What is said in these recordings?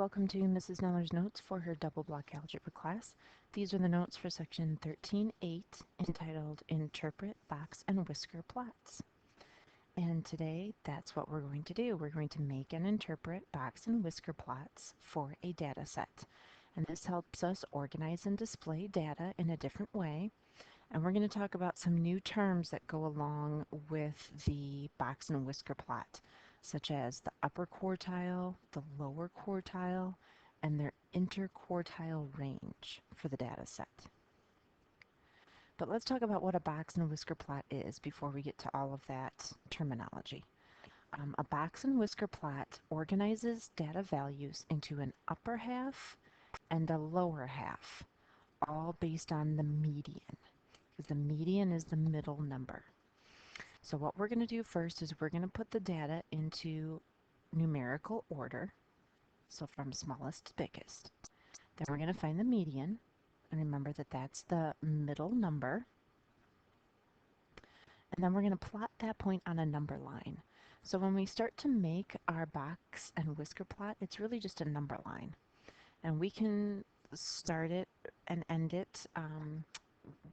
welcome to Mrs. Neller's notes for her double block algebra class. These are the notes for section 13.8 entitled Interpret Box and Whisker Plots. And today that's what we're going to do. We're going to make and interpret box and whisker plots for a data set. And this helps us organize and display data in a different way. And we're going to talk about some new terms that go along with the box and whisker plot, such as the upper quartile, the lower quartile, and their interquartile range for the data set. But let's talk about what a box and whisker plot is before we get to all of that terminology. A box and whisker plot organizes data values into an upper half and a lower half, all based on the median, because the median is the middle number. So what we're going to do first is we're going to put the data into numerical order, so from smallest to biggest. Then we're going to find the median, and remember that that's the middle number. And then we're going to plot that point on a number line. So when we start to make our box and whisker plot, it's really just a number line. And we can start it and end it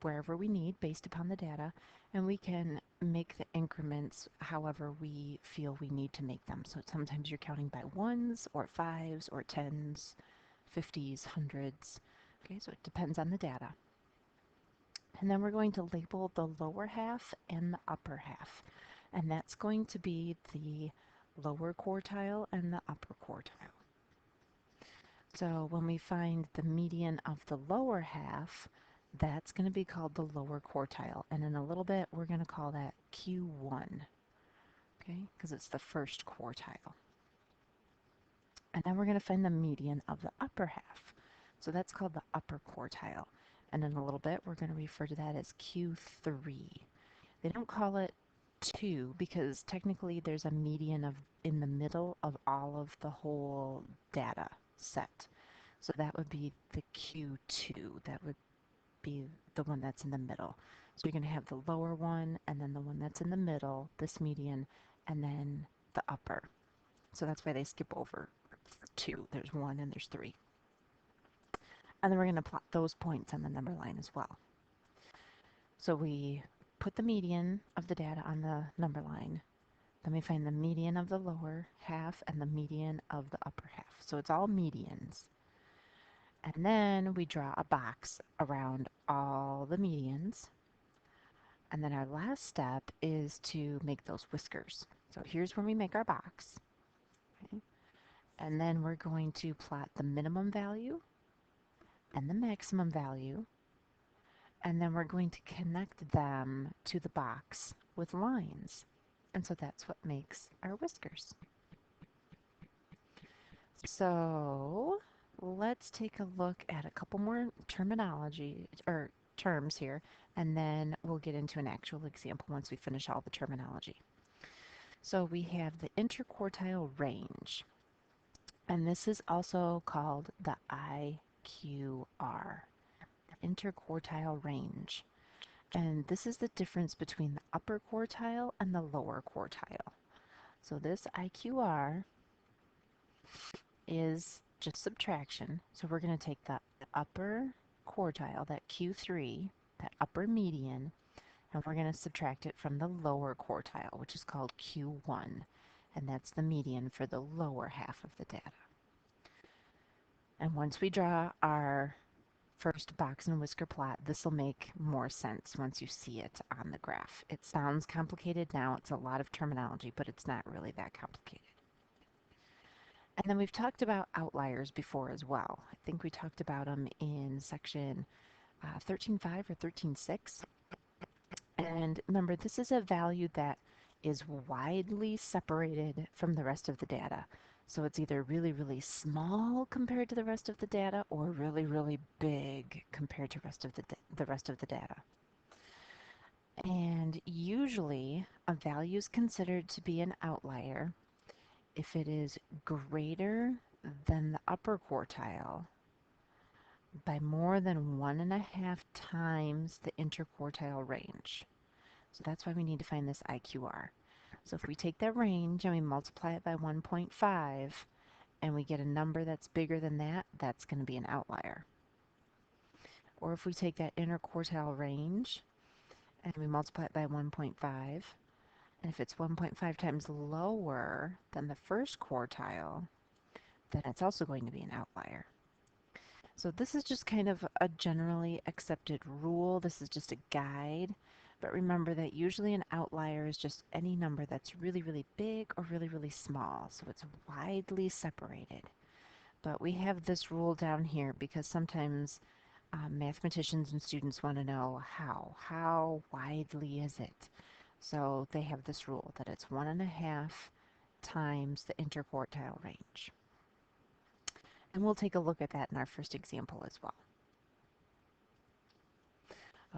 wherever we need based upon the data, and we can make the increments however we feel we need to make them. So sometimes you're counting by ones or fives or tens, 50s, hundreds. Okay, so it depends on the data. And then we're going to label the lower half and the upper half, and that's going to be the lower quartile and the upper quartile. So when we find the median of the lower half, that's going to be called the lower quartile. And in a little bit, we're going to call that Q1, okay, because it's the first quartile. And then we're going to find the median of the upper half. So that's called the upper quartile. And in a little bit, we're going to refer to that as Q3. They don't call it 2 because technically there's a median in the middle of all of the whole data set. So that would be the Q2. That would be the one that's in the middle. So you're going to have the lower one and then the one that's in the middle, this median, and then the upper. So that's why they skip over 2. There's 1 and there's 3. And then we're going to plot those points on the number line as well. So we put the median of the data on the number line. Then we find the median of the lower half and the median of the upper half. So it's all medians. And then we draw a box around all the medians. And then our last step is to make those whiskers. So here's where we make our box. Okay. And then we're going to plot the minimum value and the maximum value. And then we're going to connect them to the box with lines. And so that's what makes our whiskers. So let's take a look at a couple more terminology or terms here, and then we'll get into an actual example once we finish all the terminology. So we have the interquartile range, and this is also called the IQR, the interquartile range. And this is the difference between the upper quartile and the lower quartile. So this IQR is just subtraction. So we're going to take the upper quartile, that Q3, that upper median, and we're going to subtract it from the lower quartile, which is called Q1. And that's the median for the lower half of the data. And once we draw our first box and whisker plot, this will make more sense once you see it on the graph. It sounds complicated now. It's a lot of terminology, but it's not really that complicated. And then we've talked about outliers before as well. I think we talked about them in section 13.5 or 13.6. And remember, this is a value that is widely separated from the rest of the data. So it's either really, really small compared to the rest of the data or really, really big compared to the rest of the data. And usually a value is considered to be an outlier if it is greater than the upper quartile by more than 1.5 times the interquartile range. So that's why we need to find this IQR. So if we take that range and we multiply it by 1.5, and we get a number that's bigger than that, that's going to be an outlier. Or if we take that interquartile range and we multiply it by 1.5, and if it's 1.5 times lower than the first quartile, then it's also going to be an outlier. So this is just kind of a generally accepted rule. This is just a guide. But remember that usually an outlier is just any number that's really, really big or really, really small. So it's widely separated. But we have this rule down here because sometimes mathematicians and students want to know how widely is it? So they have this rule that it's 1.5 times the interquartile range. And we'll take a look at that in our first example as well.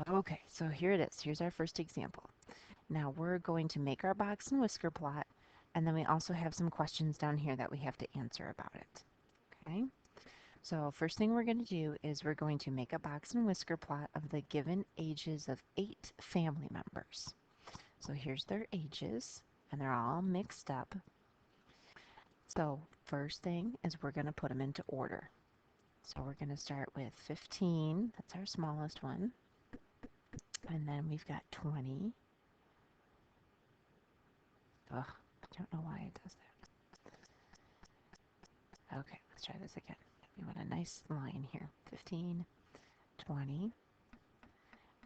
Okay, so here it is. Here's our first example. Now we're going to make our box and whisker plot, and then we also have some questions down here that we have to answer about it. Okay, so first thing we're going to do is we're going to make a box and whisker plot of the given ages of 8 family members. So here's their ages, and they're all mixed up. So first thing is we're going to put them into order. So we're going to start with 15, that's our smallest one, and then we've got 20. Ugh, I don't know why it does that. Okay, let's try this again. We want a nice line here. 15, 20,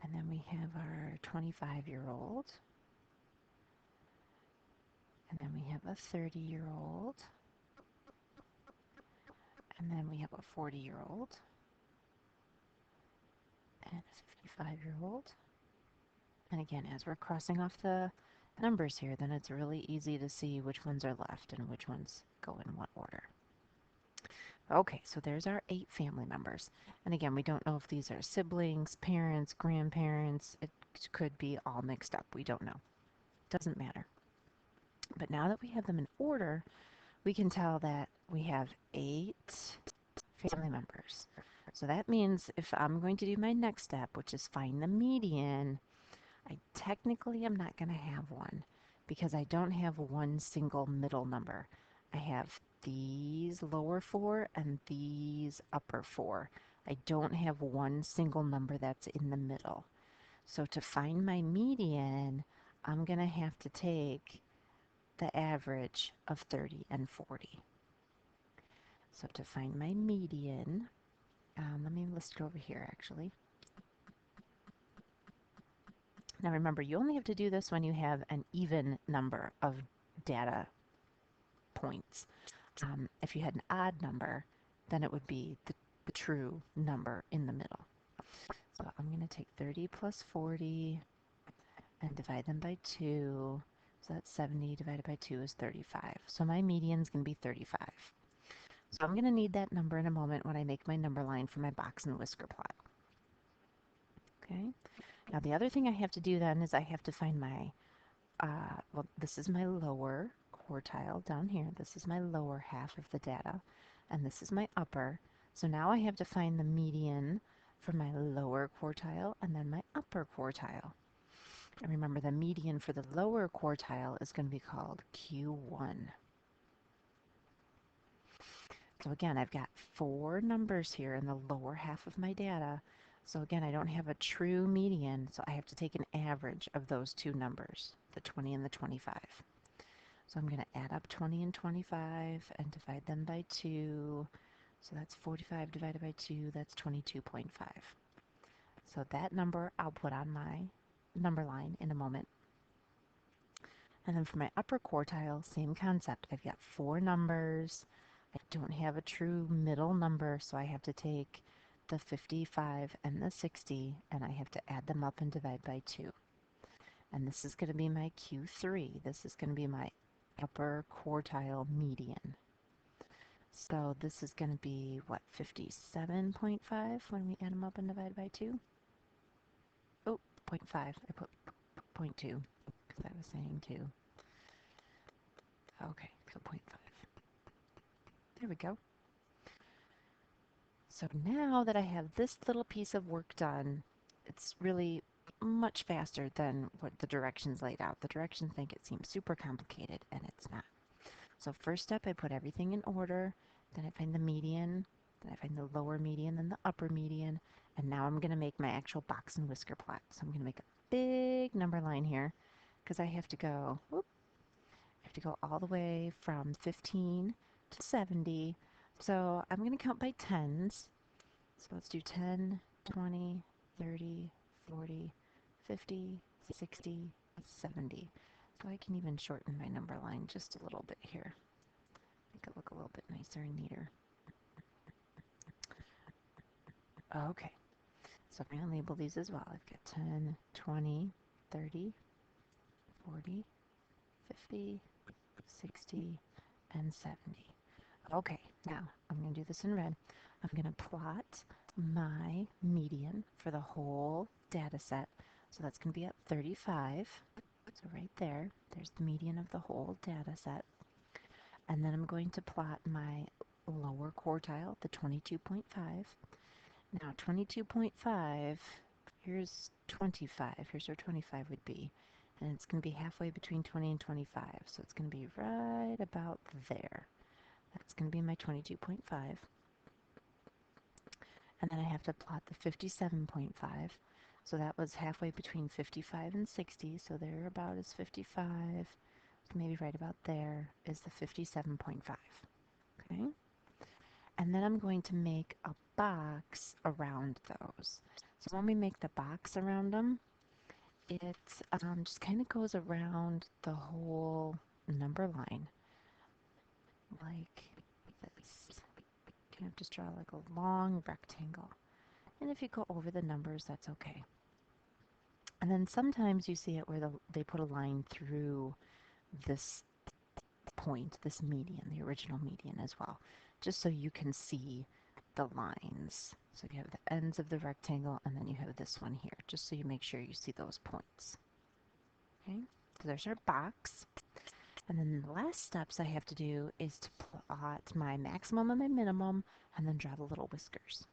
and then we have our 25-year-old, and then we have a 30-year-old, and then we have a 40-year-old, and a 55-year-old. And again, as we're crossing off the numbers here, then it's really easy to see which ones are left and which ones go in what order. Okay, so there's our 8 family members. And again, we don't know if these are siblings, parents, grandparents. It could be all mixed up. We don't know. Doesn't matter. But now that we have them in order, we can tell that we have 8 family members. So that means if I'm going to do my next step, which is find the median, I technically am not going to have one because I don't have one single middle number. I have these lower 4 and these upper 4. I don't have one single number that's in the middle. So to find my median, I'm going to have to take the average of 30 and 40. So to find my median, let me list it over here actually. Now remember, you only have to do this when you have an even number of data points. If you had an odd number, then it would be the true number in the middle. So I'm going to take 30 plus 40 and divide them by 2. So that's 70 divided by 2 is 35. So my median is going to be 35. So I'm going to need that number in a moment when I make my number line for my box and whisker plot. Okay. Now the other thing I have to do then is I have to find my, well, this is my lower quartile down here. This is my lower half of the data, and this is my upper. So now I have to find the median for my lower quartile and then my upper quartile. And remember, the median for the lower quartile is going to be called Q1. So again, I've got 4 numbers here in the lower half of my data. So again, I don't have a true median, so I have to take an average of those 2 numbers, the 20 and the 25. So I'm going to add up 20 and 25 and divide them by 2. So that's 45 divided by 2, that's 22.5. So that number I'll put on my number line in a moment. And then for my upper quartile, same concept. I've got 4 numbers. I don't have a true middle number, so I have to take the 55 and the 60, and I have to add them up and divide by 2. And this is going to be my Q3. This is going to be my upper quartile median. So this is going to be, what, 57.5 when we add them up and divide by 2? Oh, 0.5. I put 0.2 because I was saying 2. Okay, so 0.5. There we go. So now that I have this little piece of work done, it's really much faster than what the directions laid out. The directions make it seem super complicated, and it's not. So first step, I put everything in order. Then I find the median. Then I find the lower median, then the upper median. And now I'm going to make my actual box and whisker plot. So I'm going to make a big number line here because I have to go, whoop, I have to go all the way from 15 to 70. So I'm going to count by tens. So let's do 10, 20, 30, 40, 50, 60, 70. So I can even shorten my number line just a little bit here. Make it look a little bit nicer and neater. Okay, so I'm going to label these as well. I've got 10, 20, 30, 40, 50, 60, and 70. Okay, now I'm going to do this in red. I'm going to plot my median for the whole data set. So that's going to be at 35. So right there, there's the median of the whole data set. And then I'm going to plot my lower quartile, the 22.5. Now 22.5, here's 25. Here's where 25 would be. And it's going to be halfway between 20 and 25. So it's going to be right about there. That's going to be my 22.5. And then I have to plot the 57.5. So that was halfway between 55 and 60. So there about is 55. So maybe right about there is the 57.5. Okay. And then I'm going to make a box around those. So when we make the box around them, it just kind of goes around the whole number line like this. Kind of just draw like a long rectangle. And if you go over the numbers, that's okay. And then sometimes you see it where they put a line through this point, this median, the original median as well, just so you can see the lines. So you have the ends of the rectangle, and then you have this one here, just so you make sure you see those points. Okay, so there's our box. And then the last steps I have to do is to plot my maximum and my minimum, and then draw the little whiskers.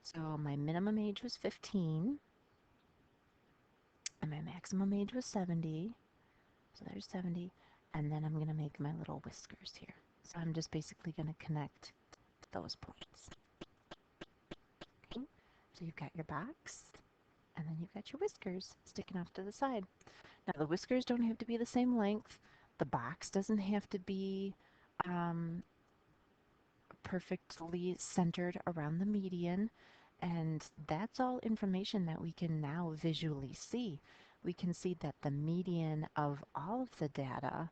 So my minimum age was 15, and my maximum age was 70. So there's 70. And then I'm going to make my little whiskers here. So I'm just basically going to connect those points. Okay. So you've got your box, and then you've got your whiskers sticking off to the side. Now the whiskers don't have to be the same length. The box doesn't have to be perfectly centered around the median. And that's all information that we can now visually see. We can see that the median of all of the data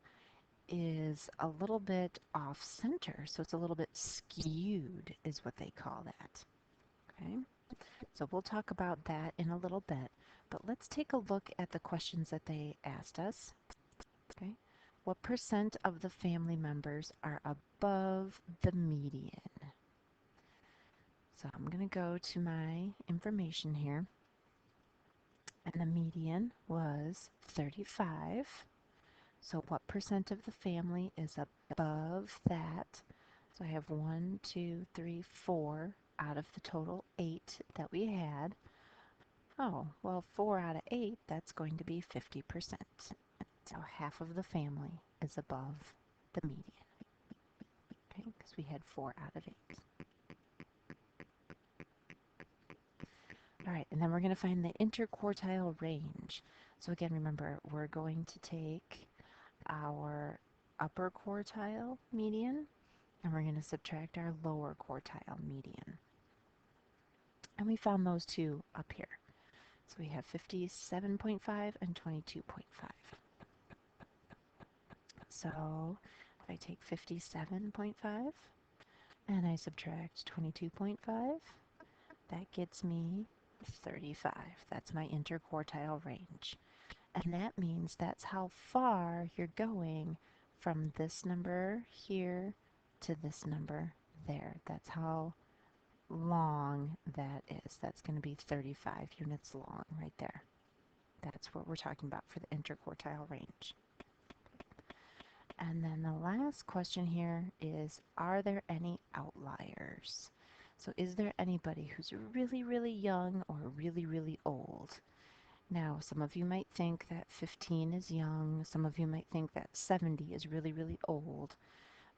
is a little bit off center. So it's a little bit skewed is what they call that. Okay, so we'll talk about that in a little bit. But let's take a look at the questions that they asked us. Okay, what percent of the family members are above the median? So I'm going to go to my information here. And the median was 35. So what percent of the family is above that? So I have 1, 2, 3, 4 out of the total 8 that we had. Oh, well, 4 out of 8, that's going to be 50%. So half of the family is above the median. Okay, because we had 4 out of 8. All right, and then we're going to find the interquartile range. So again, remember, we're going to take our upper quartile median, and we're going to subtract our lower quartile median. And we found those two up here. So we have 57.5 and 22.5. So if I take 57.5 and I subtract 22.5, that gets me 35. That's my interquartile range. And that means that's how far you're going from this number here to this number there. That's how long that is. That's going to be 35 units long right there. That's what we're talking about for the interquartile range. And then the last question here is, are there any outliers? So is there anybody who's really, really young or really, really old? Now, some of you might think that 15 is young, some of you might think that 70 is really, really old,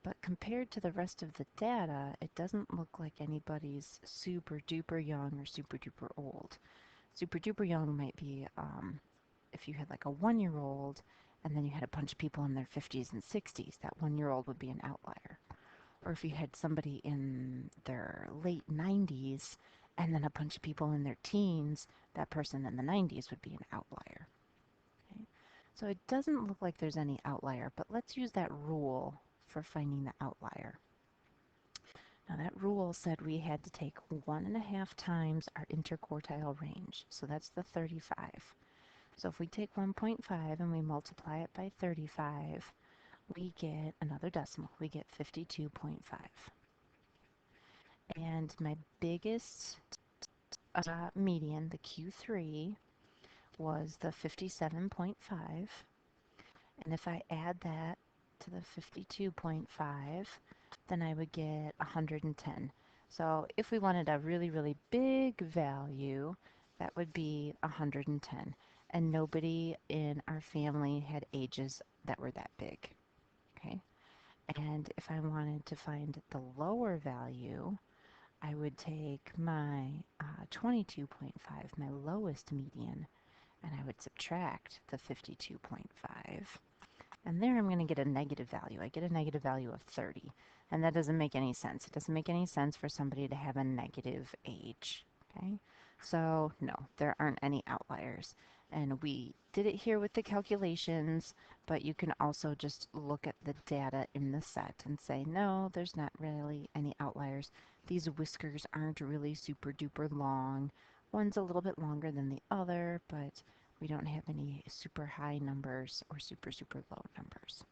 but compared to the rest of the data, it doesn't look like anybody's super duper young or super duper old. Super duper young might be if you had like a 1-year old and then you had a bunch of people in their 50s and 60s, that 1-year old would be an outlier. Or if you had somebody in their late 90s and then a bunch of people in their teens, that person in the 90s would be an outlier. Okay? So it doesn't look like there's any outlier, but let's use that rule for finding the outlier. Now that rule said we had to take 1.5 times our interquartile range, so that's the 35. So if we take 1.5 and we multiply it by 35, we get another decimal. We get 52.5. And my biggest median, the Q3, was the 57.5. And if I add that to the 52.5, then I would get 110. So if we wanted a really, really big value, that would be 110. And nobody in our family had ages that were that big. Okay. And if I wanted to find the lower value, I would take my 22.5, my lowest median, and I would subtract the 52.5. And there I'm going to get a negative value. I get a negative value of 30. And that doesn't make any sense. It doesn't make any sense for somebody to have a negative age. Okay? So no, there aren't any outliers. And we did it here with the calculations, but you can also just look at the data in the set and say, no, there's not really any outliers. These whiskers aren't really super duper long. One's a little bit longer than the other, but we don't have any super high numbers or super, super low numbers.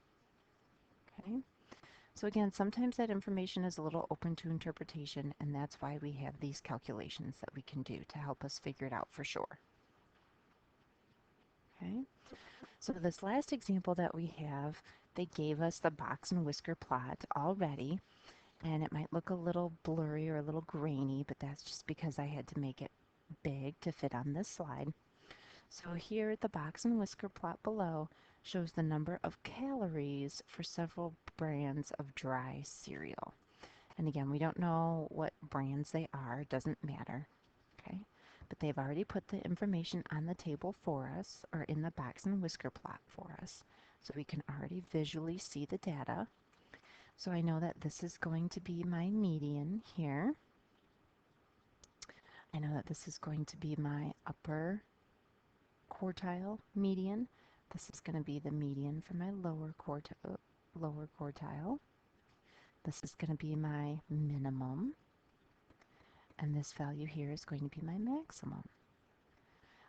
Okay, so again, sometimes that information is a little open to interpretation, and that's why we have these calculations that we can do to help us figure it out for sure. Okay, so this last example that we have, they gave us the box and whisker plot already, and it might look a little blurry or a little grainy, but that's just because I had to make it big to fit on this slide. So here the box and whisker plot below shows the number of calories for several brands of dry cereal. And again, we don't know what brands they are, it doesn't matter, okay? But they've already put the information on the table for us, or in the box and whisker plot for us. So we can already visually see the data. So I know that this is going to be my median here. I know that this is going to be my upper quartile median. This is going to be the median for my lower quartile. This is going to be my minimum. And this value here is going to be my maximum.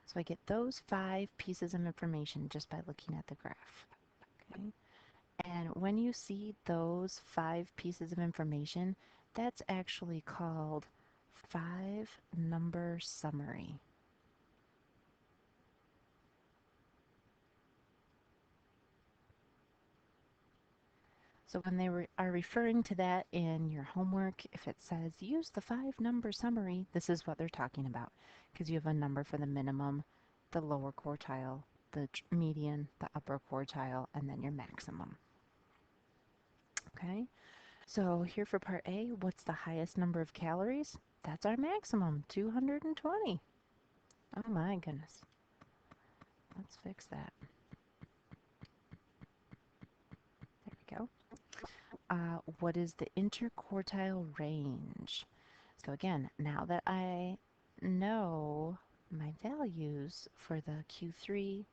So I get those 5 pieces of information just by looking at the graph. Okay? And when you see those 5 pieces of information, that's actually called 5-number summary. So when they are referring to that in your homework, if it says use the 5-number summary, this is what they're talking about, because you have a number for the minimum, the lower quartile, the median, the upper quartile, and then your maximum. Okay, so here for part A, what's the highest number of calories? That's our maximum, 220. Oh my goodness. Let's fix that. There we go. What is the interquartile range? So again, now that I know my values for the Q3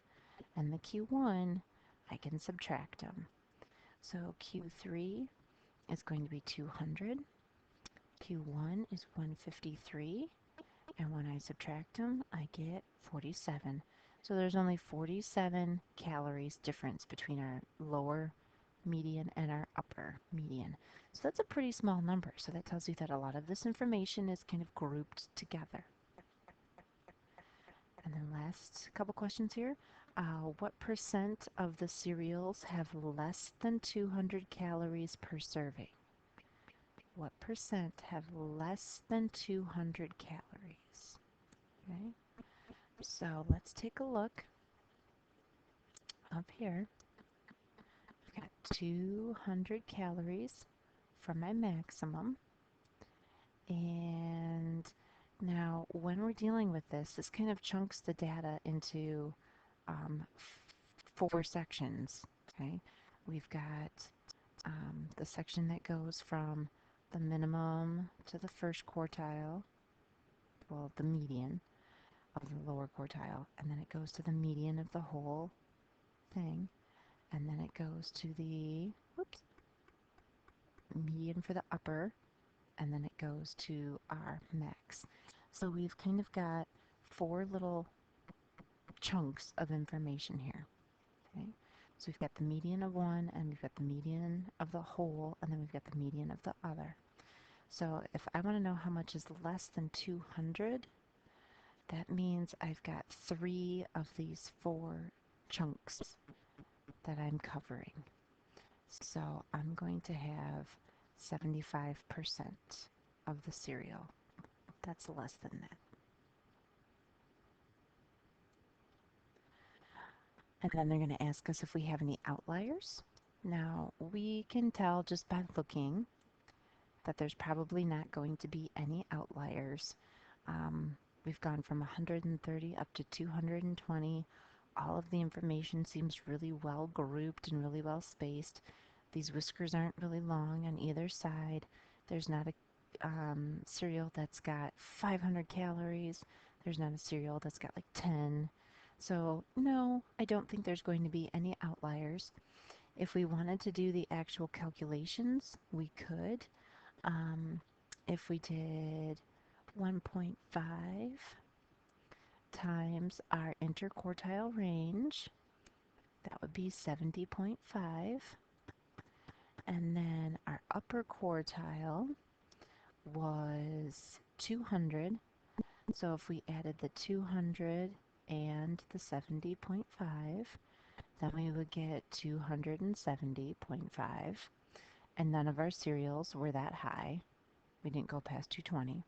and the Q1, I can subtract them. So Q3 is going to be 200, Q1 is 153, and when I subtract them, I get 47. So there's only 47 calories difference between our lower median and our upper median. So that's a pretty small number. So that tells you that a lot of this information is kind of grouped together. And then last couple questions here. What percent of the cereals have less than 200 calories per serving? What percent have less than 200 calories? Okay. So let's take a look up here. I've got 200 calories from my maximum. And now when we're dealing with this kind of chunks the data into um, 4 sections. Okay, we've got the section that goes from the minimum to the first quartile, well, the median of the lower quartile, and then it goes to the median of the whole thing, and then it goes to the median for the upper, and then it goes to our max. So we've kind of got 4 little chunks of information here. Okay, so we've got the median of one, and we've got the median of the whole, and then we've got the median of the other. So if I want to know how much is less than 200, that means I've got 3 of these 4 chunks that I'm covering. So I'm going to have 75% of the cereal. That's less than that. And then they're going to ask us if we have any outliers. Now, we can tell just by looking that there's probably not going to be any outliers. We've gone from 130 up to 220. All of the information seems really well grouped and really well spaced. These whiskers aren't really long on either side. There's not a cereal that's got 500 calories. There's not a cereal that's got like 10. So no, I don't think there's going to be any outliers. If we wanted to do the actual calculations, we could. If we did 1.5 times our interquartile range, that would be 70.5. And then our upper quartile was 200. So if we added the 200 and the 70.5, then we would get 270.5. And none of our cereals were that high. We didn't go past 220.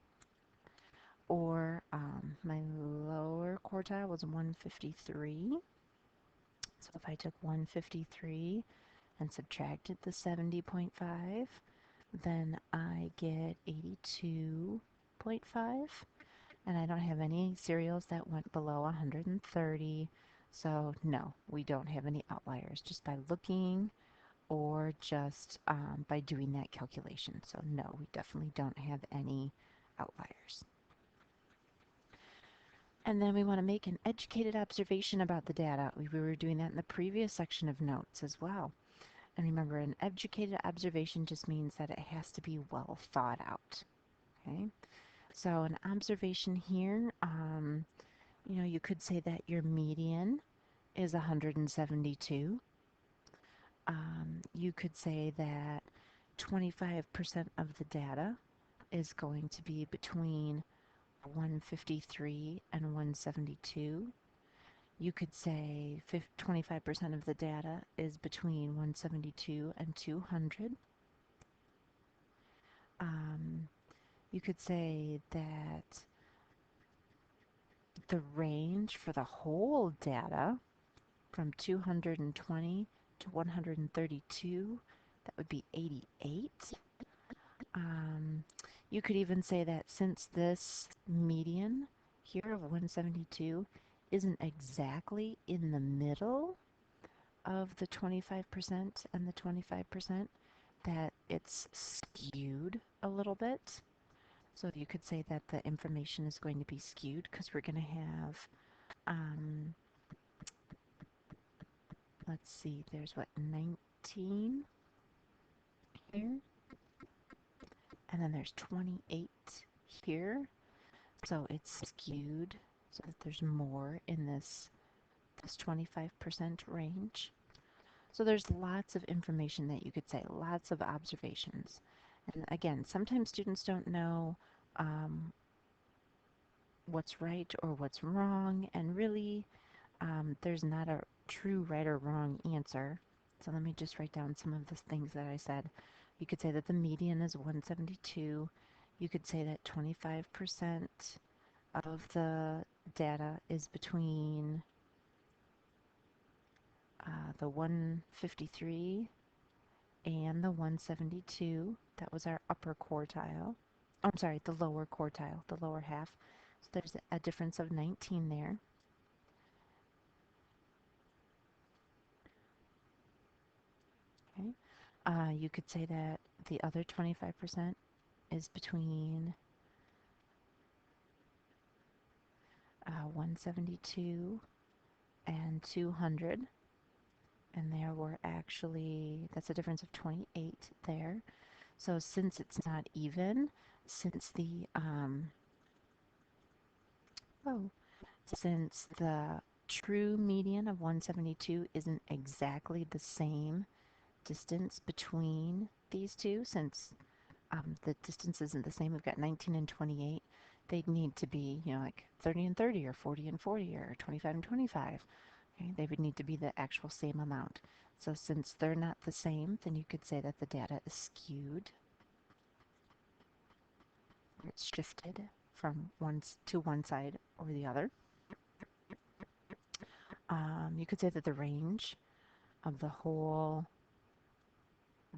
Or my lower quartile was 153. So if I took 153 and subtracted the 70.5, then I get 82.5. And I don't have any cereals that went below 130. So no, we don't have any outliers just by looking or just by doing that calculation. So no, we definitely don't have any outliers. And then we want to make an educated observation about the data. We were doing that in the previous section of notes as well. And remember, an educated observation just means that it has to be well thought out. Okay, so an observation here, you could say that your median is 172. You could say that 25% of the data is going to be between 153 and 172. You could say 25% of the data is between 172 and 200. You could say that the range for the whole data from 220 to 132, that would be 88. You could even say that since this median here of 172 isn't exactly in the middle of the 25% and the 25%, that it's skewed a little bit. So you could say that the information is going to be skewed because we're going to have, let's see, there's what, 19 here, and then there's 28 here. So it's skewed so that there's more in this 25% range. So there's lots of information that you could say, lots of observations. And again, sometimes students don't know what's right or what's wrong, and really there's not a true right or wrong answer. So let me just write down some of the things that I said. You could say that the median is 172. You could say that 25% of the data is between the 153 and the 172. That was our upper quartile. Oh, I'm sorry, the lower quartile, the lower half. So there's a difference of 19 there. Okay. You could say that the other 25% is between 172 and 200. And there were actually, that's a difference of 28 there. So since it's not even, since the, oh, since the true median of 172 isn't exactly the same distance between these two, since the distance isn't the same, we've got 19 and 28, they'd need to be, like 30 and 30 or 40 and 40 or 25 and 25. Okay? They would need to be the actual same amount. So since they're not the same, then you could say that the data is skewed. It's shifted from to one side or the other. You could say that the range of the whole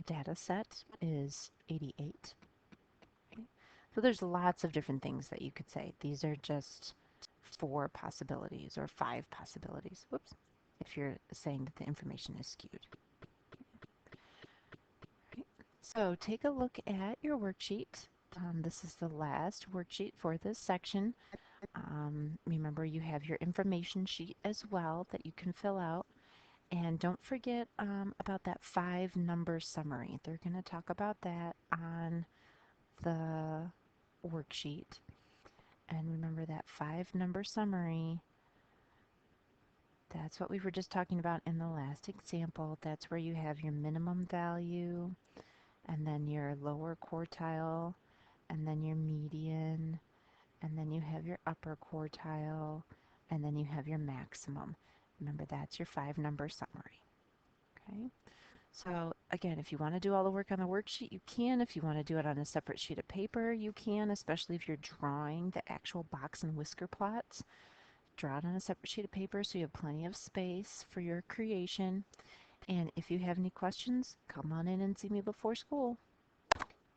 data set is 88. Okay? So there's lots of different things that you could say. These are just 4 possibilities or 5 possibilities. Whoops. If you're saying that the information is skewed. Okay. So take a look at your worksheet. This is the last worksheet for this section. Remember, you have your information sheet as well that you can fill out. And don't forget about that 5-number summary. They're going to talk about that on the worksheet. And remember that 5-number summary, that's what we were just talking about in the last example. That's where you have your minimum value, and then your lower quartile, and then your median, and then you have your upper quartile, and then you have your maximum. Remember, that's your 5-number summary. Okay. So again, if you want to do all the work on the worksheet, you can. If you want to do it on a separate sheet of paper, you can, especially if you're drawing the actual box and whisker plots. Draw it on a separate sheet of paper so you have plenty of space for your creation. And if you have any questions, come on in and see me before school.